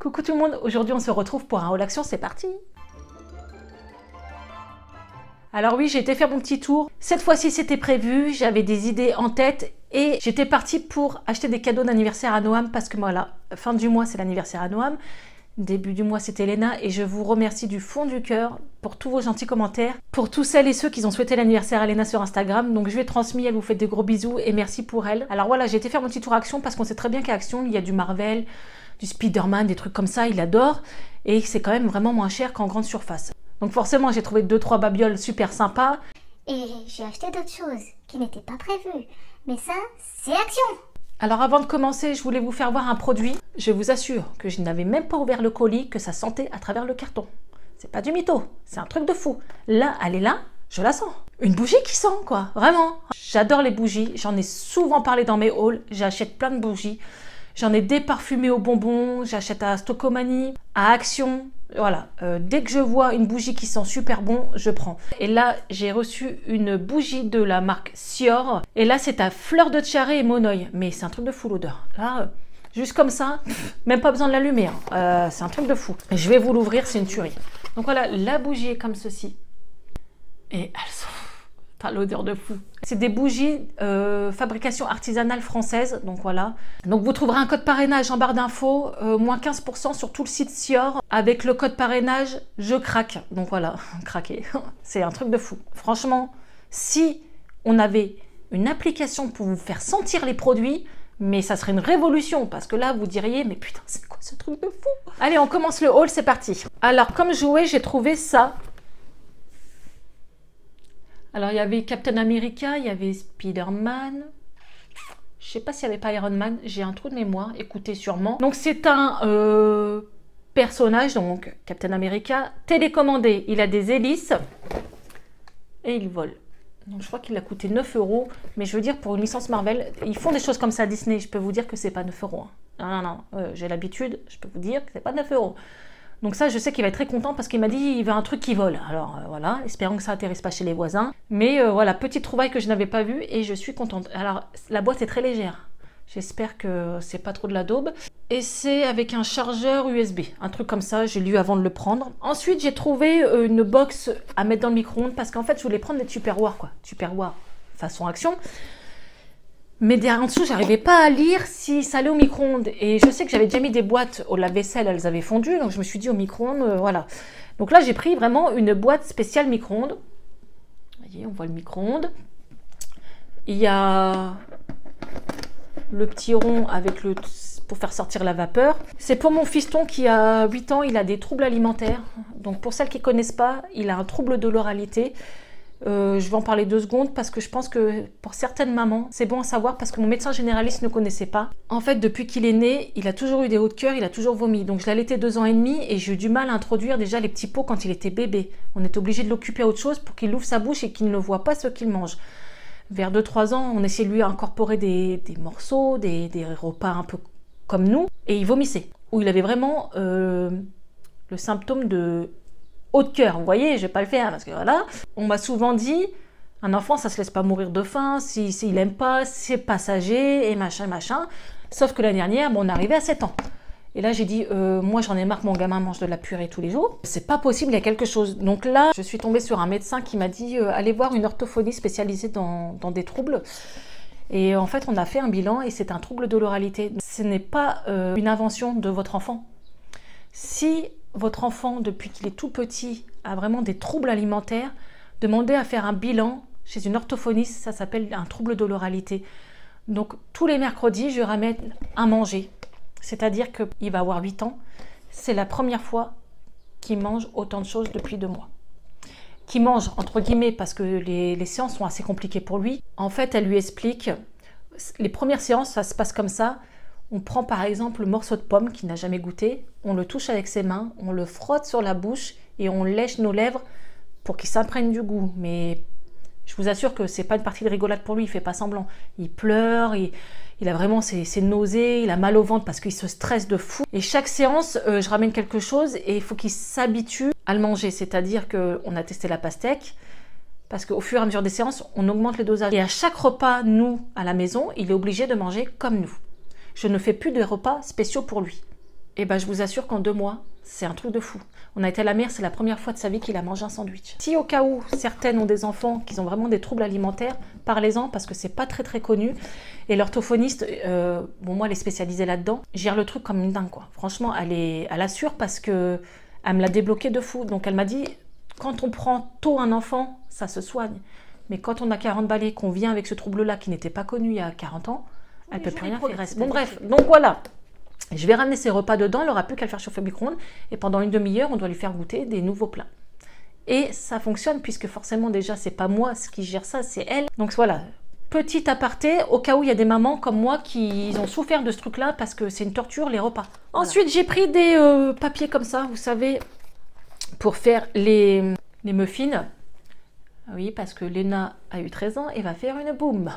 Coucou tout le monde, aujourd'hui on se retrouve pour un haul action, c'est parti. Alors oui, j'ai été faire mon petit tour. Cette fois-ci c'était prévu, j'avais des idées en tête et j'étais partie pour acheter des cadeaux d'anniversaire à Noam parce que voilà, fin du mois c'est l'anniversaire à Noam. Début du mois c'était Léna et je vous remercie du fond du cœur pour tous vos gentils commentaires, pour tous celles et ceux qui ont souhaité l'anniversaire à Léna sur Instagram. Donc je lui ai transmis, elle vous fait des gros bisous et merci pour elle. Alors voilà, j'ai été faire mon petit tour Action parce qu'on sait très bien qu'à Action il y a du Marvel, du Spider-Man, des trucs comme ça, il adore et c'est quand même vraiment moins cher qu'en grande surface. Donc forcément j'ai trouvé 2-3 babioles super sympas. Et j'ai acheté d'autres choses qui n'étaient pas prévues. Mais ça, c'est Action! Alors avant de commencer, je voulais vous faire voir un produit. Je vous assure que je n'avais même pas ouvert le colis, que ça sentait à travers le carton. C'est pas du mytho, c'est un truc de fou. Là, elle est là, je la sens. Une bougie qui sent quoi, vraiment. J'adore les bougies, j'en ai souvent parlé dans mes hauls, j'achète plein de bougies. J'en ai des parfumées aux bonbons, j'achète à Stocomanie, à Action. Voilà, dès que je vois une bougie qui sent super bon, je prends. Et là, j'ai reçu une bougie de la marque Sior. Et là, c'est à fleur de tiare et monoï. Mais c'est un truc de fou l'odeur. Là, juste comme ça, même pas besoin de l'allumer. Hein. C'est un truc de fou. Je vais vous l'ouvrir, c'est une tuerie. Donc voilà, la bougie est comme ceci. Et elles sont... Pas l'odeur de fou. C'est des bougies fabrication artisanale française, donc voilà. Donc vous trouverez un code parrainage en barre d'infos, moins 15% sur tout le site Sior. Avec le code parrainage, je craque. Donc voilà, craquer. C'est un truc de fou. Franchement, si on avait une application pour vous faire sentir les produits, mais ça serait une révolution, parce que là, vous diriez, mais putain, c'est quoi ce truc de fou? Allez, on commence le haul, c'est parti. Alors, comme jouet, j'ai trouvé ça. Alors, il y avait Captain America, il y avait Spider-Man. Je sais pas s'il n'y avait pas Iron Man. J'ai un trou de mémoire, écoutez sûrement. Donc, c'est un personnage, donc Captain America, télécommandé. Il a des hélices et il vole. Donc, je crois qu'il a coûté 9 €. Mais je veux dire, pour une licence Marvel, ils font des choses comme ça à Disney. Je peux vous dire que c'est pas 9 €. Hein. Non. J'ai l'habitude, je peux vous dire que c'est pas 9 €. Donc ça, je sais qu'il va être très content parce qu'il m'a dit il veut un truc qui vole. Alors voilà, espérons que ça atterrisse pas chez les voisins. Mais voilà, petite trouvaille que je n'avais pas vue et je suis contente. Alors, la boîte est très légère. J'espère que c'est pas trop de la daube. Et c'est avec un chargeur USB. Un truc comme ça, j'ai lu avant de le prendre. Ensuite, j'ai trouvé une box à mettre dans le micro-ondes parce qu'en fait, je voulais prendre des Tupperware, quoi. Tupperware façon Action. Mais derrière en dessous, j'arrivais pas à lire si ça allait au micro-ondes. Et je sais que j'avais déjà mis des boîtes au lave-vaisselle, elles avaient fondu. Donc je me suis dit au micro-ondes, voilà. Donc là, j'ai pris vraiment une boîte spéciale micro-ondes. Vous voyez, on voit le micro-ondes. Il y a le petit rond avec le pour faire sortir la vapeur. C'est pour mon fiston qui a 8 ans, il a des troubles alimentaires. Donc pour celles qui ne connaissent pas, il a un trouble de l'oralité. Je vais en parler 2 secondes parce que je pense que pour certaines mamans, c'est bon à savoir parce que mon médecin généraliste ne connaissait pas. En fait, depuis qu'il est né, il a toujours eu des hauts de cœur, il a toujours vomi. Donc je l'ai allaité 2 ans et demi et j'ai eu du mal à introduire déjà les petits pots quand il était bébé. On est obligé de l'occuper à autre chose pour qu'il ouvre sa bouche et qu'il ne voit pas ce qu'il mange. Vers 2-3 ans, on essayait de lui incorporer des morceaux, des repas un peu comme nous. Et il vomissait. Où il avait vraiment le symptôme de... haut de cœur, vous voyez, je vais pas le faire parce que voilà. On m'a souvent dit, un enfant ça se laisse pas mourir de faim, s'il aime pas, c'est passager et machin. Sauf que l'année dernière, on est arrivé à 7 ans. Et là j'ai dit, moi j'en ai marre que mon gamin mange de la purée tous les jours. C'est pas possible, il y a quelque chose. Donc là, je suis tombée sur un médecin qui m'a dit, allez voir une orthophonie spécialisée dans des troubles. Et en fait, on a fait un bilan et c'est un trouble de l'oralité. Ce n'est pas une invention de votre enfant. Si votre enfant, depuis qu'il est tout petit, a vraiment des troubles alimentaires, demandez à faire un bilan chez une orthophoniste, ça s'appelle un trouble de l'oralité. Donc tous les mercredis, je ramène à manger. C'est-à-dire qu'il va avoir 8 ans. C'est la première fois qu'il mange autant de choses depuis 2 mois. Qu'il mange, entre guillemets, parce que les séances sont assez compliquées pour lui. En fait, elle lui explique, les premières séances, ça se passe comme ça. On prend par exemple le morceau de pomme qu'il n'a jamais goûté, on le touche avec ses mains, on le frotte sur la bouche et on lèche nos lèvres pour qu'il s'imprègne du goût. Mais je vous assure que c'est pas une partie de rigolade pour lui, il fait pas semblant. Il pleure, il a vraiment ses nausées, il a mal au ventre parce qu'il se stresse de fou. Et chaque séance, je ramène quelque chose et il faut qu'il s'habitue à le manger. C'est-à-dire qu'on a testé la pastèque, parce qu'au fur et à mesure des séances, on augmente les dosages. Et à chaque repas, nous, à la maison, il est obligé de manger comme nous. Je ne fais plus de repas spéciaux pour lui. Et ben, je vous assure qu'en 2 mois, c'est un truc de fou. On a été à la mer, c'est la première fois de sa vie qu'il a mangé un sandwich. Si au cas où certaines ont des enfants qui ont vraiment des troubles alimentaires, parlez-en parce que c'est pas très connu. Et l'orthophoniste, bon moi elle est spécialisée là-dedans, gère le truc comme une dingue quoi. Franchement, elle assure parce que elle me l'a débloqué de fou. Donc elle m'a dit, quand on prend tôt un enfant, ça se soigne. Mais quand on a 40 balais, qu'on vient avec ce trouble-là qui n'était pas connu il y a 40 ans, elle ne peut plus rien faire. Bon bref, donc voilà. Je vais ramener ses repas dedans, elle n'aura plus qu'à le faire chauffer au micro-ondes. Et pendant une demi-heure, on doit lui faire goûter des nouveaux plats. Et ça fonctionne puisque forcément déjà, c'est pas moi qui gère ça, c'est elle. Donc voilà, petit aparté, au cas où il y a des mamans comme moi qui ont souffert de ce truc-là parce que c'est une torture, les repas. Voilà. Ensuite, j'ai pris des papiers comme ça, vous savez, pour faire les muffins. Oui, parce que Léna a eu 13 ans et va faire une boum.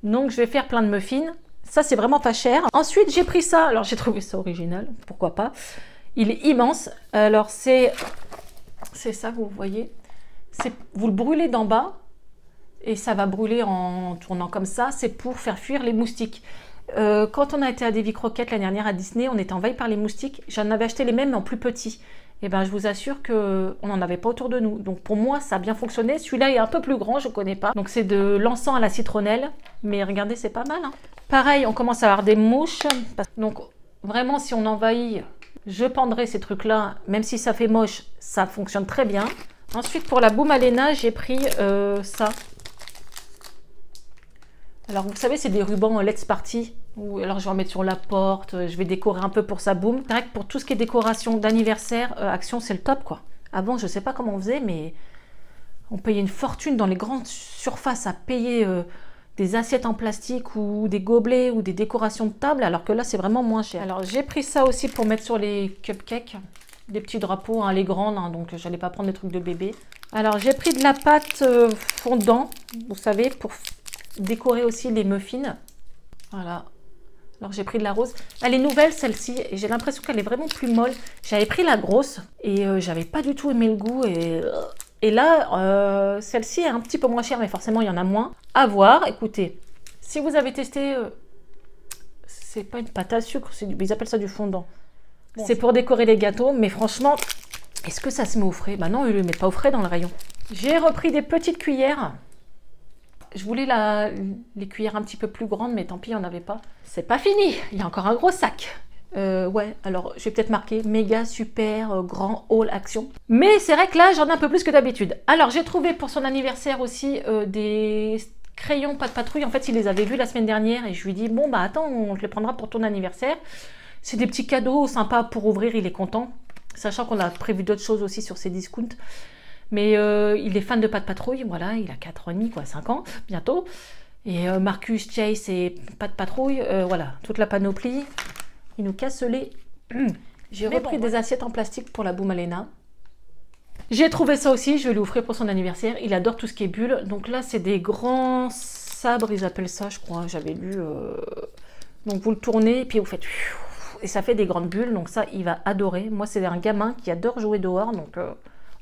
Donc, je vais faire plein de muffins. Ça, c'est vraiment pas cher. Ensuite, j'ai pris ça. Alors, j'ai trouvé ça original. Pourquoi pas. Il est immense. Alors, c'est ça, vous voyez. Vous le brûlez d'en bas. Et ça va brûler en tournant comme ça. C'est pour faire fuir les moustiques. Quand on a été à Davy Croquettes l'année dernière à Disney, on était envahi par les moustiques. J'en avais acheté les mêmes, mais en plus petits. Et ben, je vous assure qu'on n'en avait pas autour de nous. Donc pour moi, ça a bien fonctionné. Celui-là est un peu plus grand, je ne connais pas. Donc c'est de l'encens à la citronnelle. Mais regardez, c'est pas mal. Hein. Pareil, on commence à avoir des mouches. Donc vraiment, si on envahit, je pendrai ces trucs-là. Même si ça fait moche, ça fonctionne très bien. Ensuite, pour la boum à Léna, j'ai pris ça. Alors vous savez, c'est des rubans Let's Party. Alors je vais en mettre sur la porte, je vais décorer un peu pour sa boum. C'est vrai que pour tout ce qui est décoration d'anniversaire, Action c'est le top quoi. Avant je sais pas comment on faisait, mais on payait une fortune dans les grandes surfaces à payer des assiettes en plastique ou des gobelets ou des décorations de table, alors que là c'est vraiment moins cher. Alors j'ai pris ça aussi pour mettre sur les cupcakes, des petits drapeaux, hein, les grandes, hein, donc j'allais pas prendre des trucs de bébé. Alors j'ai pris de la pâte fondant, vous savez, pour décorer aussi les muffins. Voilà. Alors j'ai pris de la rose. Elle est nouvelle celle-ci et j'ai l'impression qu'elle est vraiment plus molle. J'avais pris la grosse et j'avais pas du tout aimé le goût. Et là, celle-ci est un petit peu moins chère, mais forcément il y en a moins. À voir, écoutez. Si vous avez testé, c'est pas une pâte à sucre, ils appellent ça du fondant. Bon, c'est pour décorer les gâteaux, mais franchement, est-ce que ça se met au frais? Bah non, ils ne le mettent pas au frais dans le rayon. J'ai repris des petites cuillères. Je voulais les cuillères un petit peu plus grandes, mais tant pis, il n'y en avait pas. C'est pas fini, il y a encore un gros sac. Ouais, alors je vais peut-être marquer méga super grand haul Action. Mais c'est vrai que là, j'en ai un peu plus que d'habitude. Alors j'ai trouvé pour son anniversaire aussi des crayons pas de patrouille. En fait, il les avait vus la semaine dernière et je lui dis bon bah attends, on te les prendra pour ton anniversaire. C'est des petits cadeaux sympas pour ouvrir, il est content. Sachant qu'on a prévu d'autres choses aussi sur ses discounts. Mais il est fan de Pas de Patrouille, voilà, il a 4 ans et demi, quoi, 5 ans, bientôt. Et Marcus, Chase et Pas de Patrouille, voilà, toute la panoplie. Il nous casse les... J'ai repris des assiettes en plastique pour la boum à Léna. J'ai trouvé ça aussi, je vais lui offrir pour son anniversaire. Il adore tout ce qui est bulles. Donc là, c'est des grands sabres, ils appellent ça, je crois, j'avais lu. Donc vous le tournez, et puis vous faites... Et ça fait des grandes bulles, donc ça, il va adorer. Moi, c'est un gamin qui adore jouer dehors, donc...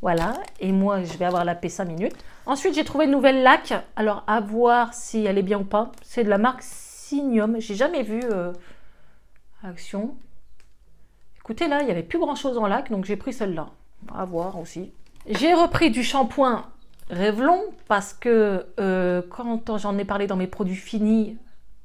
Voilà, et moi je vais avoir la paix 5 minutes. Ensuite j'ai trouvé une nouvelle laque, alors à voir si elle est bien ou pas. C'est de la marque Signum, j'ai jamais vu Action. Écoutez là, il n'y avait plus grand chose en laque, donc j'ai pris celle-là. À voir aussi. J'ai repris du shampoing Revlon, parce que quand j'en ai parlé dans mes produits finis,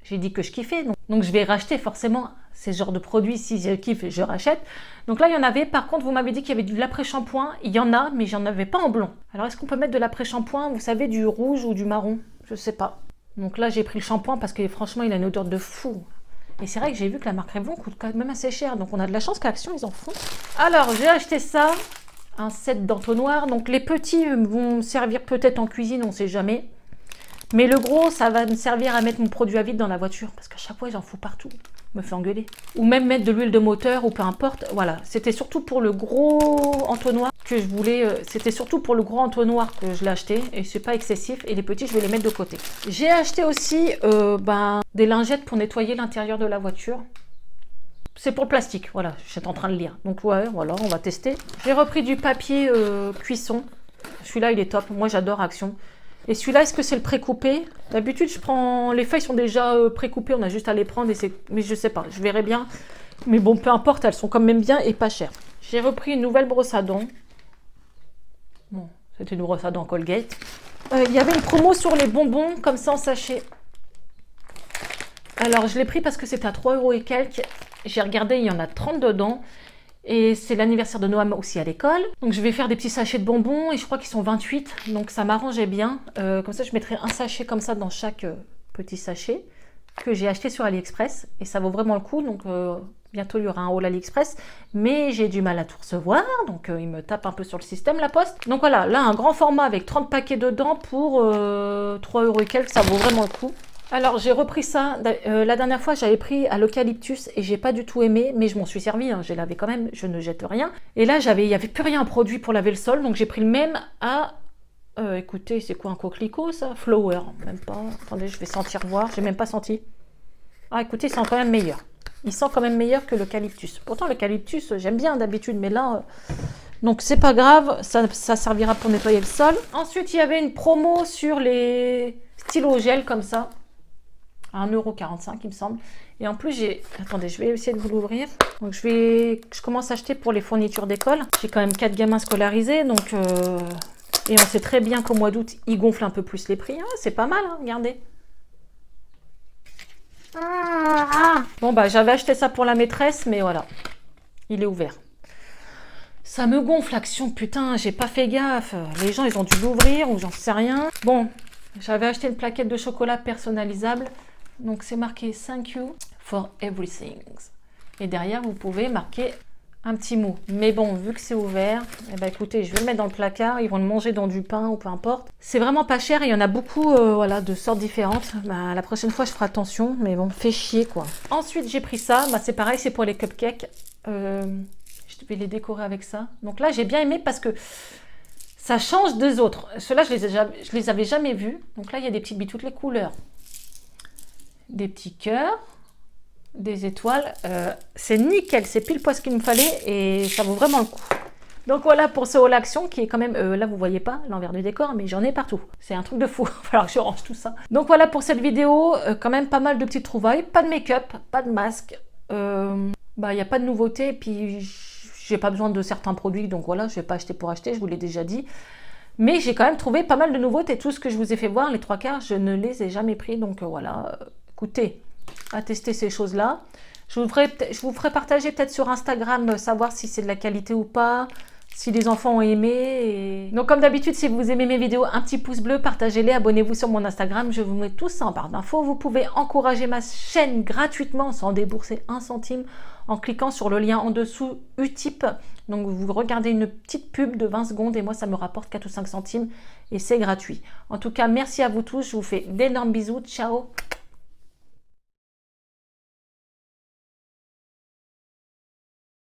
j'ai dit que je kiffais. Donc je vais racheter forcément ces genres de produits, si je kiffe, je rachète. Donc là, il y en avait. Par contre, vous m'avez dit qu'il y avait de l'après-shampoing. Il y en a, mais j'en avais pas en blond. Alors, est-ce qu'on peut mettre de l'après-shampoing, vous savez, du rouge ou du marron? Je sais pas. Donc là, j'ai pris le shampoing parce que franchement, il a une odeur de fou. Et c'est vrai que j'ai vu que la marque Revlon coûte quand même assez cher. Donc on a de la chance qu'Action, ils en font. Alors, j'ai acheté ça. Un set d'entonnoirs. Donc les petits vont me servir peut-être en cuisine, on sait jamais. Mais le gros, ça va me servir à mettre mon produit à vide dans la voiture. Parce qu'à chaque fois, j'en fous partout. Me fait engueuler. Ou même mettre de l'huile de moteur ou peu importe. Voilà, c'était surtout pour le gros entonnoir que je voulais. C'était surtout pour le gros entonnoir que je l'ai acheté. Et c'est pas excessif. Et les petits, je vais les mettre de côté. J'ai acheté aussi des lingettes pour nettoyer l'intérieur de la voiture. C'est pour le plastique, voilà, j'étais en train de lire. Donc ouais, voilà, on va tester. J'ai repris du papier cuisson. Celui-là, il est top. Moi, j'adore Action. Et celui-là, est-ce que c'est le précoupé? D'habitude, je prends... Les feuilles sont déjà précoupées, on a juste à les prendre. Mais je sais pas, je verrai bien. Mais bon, peu importe, elles sont quand même bien et pas chères. J'ai repris une nouvelle brosse à dents. Bon, c'était une brosse à dents Colgate. Il y avait une promo sur les bonbons, comme ça en sachet. Alors, je l'ai pris parce que c'était à 3 € et quelques. J'ai regardé, il y en a 30 dedans. Et c'est l'anniversaire de Noam aussi à l'école. Donc, je vais faire des petits sachets de bonbons. Et je crois qu'ils sont 28. Donc, ça m'arrangeait bien. Comme ça, je mettrai un sachet comme ça dans chaque petit sachet que j'ai acheté sur AliExpress. Et ça vaut vraiment le coup. Donc, bientôt, il y aura un haul AliExpress. Mais j'ai du mal à tout recevoir. Donc, il me tape un peu sur le système, la poste. Donc, voilà. Là, un grand format avec 30 paquets dedans pour 3 € et quelques. Ça vaut vraiment le coup. Alors, j'ai repris ça. La dernière fois, j'avais pris à l'eucalyptus et j'ai pas du tout aimé, mais je m'en suis servi. Hein, j'ai lavé quand même, je ne jette rien. Et là, il n'y avait plus rien à produit pour laver le sol, donc j'ai pris le même à... écoutez, c'est quoi un coquelicot, ça? Flower, même pas. Attendez, je vais sentir voir. J'ai même pas senti. Ah, écoutez, il sent quand même meilleur. Il sent quand même meilleur que l'eucalyptus. Pourtant, l'eucalyptus, j'aime bien d'habitude, mais là... Donc, c'est pas grave, ça servira pour nettoyer le sol. Ensuite, il y avait une promo sur les stylos gel comme ça. 1,45 € il me semble. Et en plus, j'ai... Attendez, je vais essayer de vous l'ouvrir. Donc, je commence à acheter pour les fournitures d'école. J'ai quand même 4 gamins scolarisés. Donc, et on sait très bien qu'au mois d'août, ils gonflent un peu plus les prix. Ah, c'est pas mal, hein, regardez. Bon, bah, j'avais acheté ça pour la maîtresse, mais voilà. Il est ouvert. Ça me gonfle, Action. Putain, j'ai pas fait gaffe. Les gens, ils ont dû l'ouvrir ou j'en sais rien. Bon, j'avais acheté une plaquette de chocolat personnalisable. Donc, c'est marqué « Thank you for everything ». Et derrière, vous pouvez marquer un petit mot. Mais bon, vu que c'est ouvert, eh ben, écoutez, je vais le mettre dans le placard. Ils vont le manger dans du pain ou peu importe. C'est vraiment pas cher. Il y en a beaucoup voilà, de sortes différentes. Bah, la prochaine fois, je ferai attention. Mais bon, fait chier, quoi. Ensuite, j'ai pris ça. Bah, c'est pareil, c'est pour les cupcakes. Je vais les décorer avec ça. Donc là, j'ai bien aimé parce que ça change des autres. Ceux-là, je les avais jamais vus. Donc là, il y a des petites billes, toutes les couleurs. Des petits cœurs, des étoiles. C'est nickel, c'est pile poil ce qu'il me fallait et ça vaut vraiment le coup. Donc voilà pour ce haul action qui est quand même, là vous voyez pas l'envers du décor, mais j'en ai partout. C'est un truc de fou, il va falloir que je range tout ça. Donc voilà pour cette vidéo, quand même pas mal de petites trouvailles. Pas de make-up, pas de masque, bah il n'y a pas de nouveauté, puis j'ai pas besoin de certains produits, donc voilà, je vais pas acheter pour acheter, je vous l'ai déjà dit. Mais j'ai quand même trouvé pas mal de nouveautés. Tout ce que je vous ai fait voir, les 3/4, je ne les ai jamais pris. Donc voilà, écoutez, à tester ces choses-là. Je vous ferai partager peut-être sur Instagram, savoir si c'est de la qualité ou pas, si les enfants ont aimé. Et... Donc comme d'habitude, si vous aimez mes vidéos, un petit pouce bleu, partagez-les, abonnez-vous sur mon Instagram. Je vous mets tout ça en barre d'infos. Vous pouvez encourager ma chaîne gratuitement sans débourser un centime en cliquant sur le lien en dessous Utip. Donc vous regardez une petite pub de 20 secondes et moi ça me rapporte 4 ou 5 centimes et c'est gratuit. En tout cas, merci à vous tous. Je vous fais d'énormes bisous. Ciao!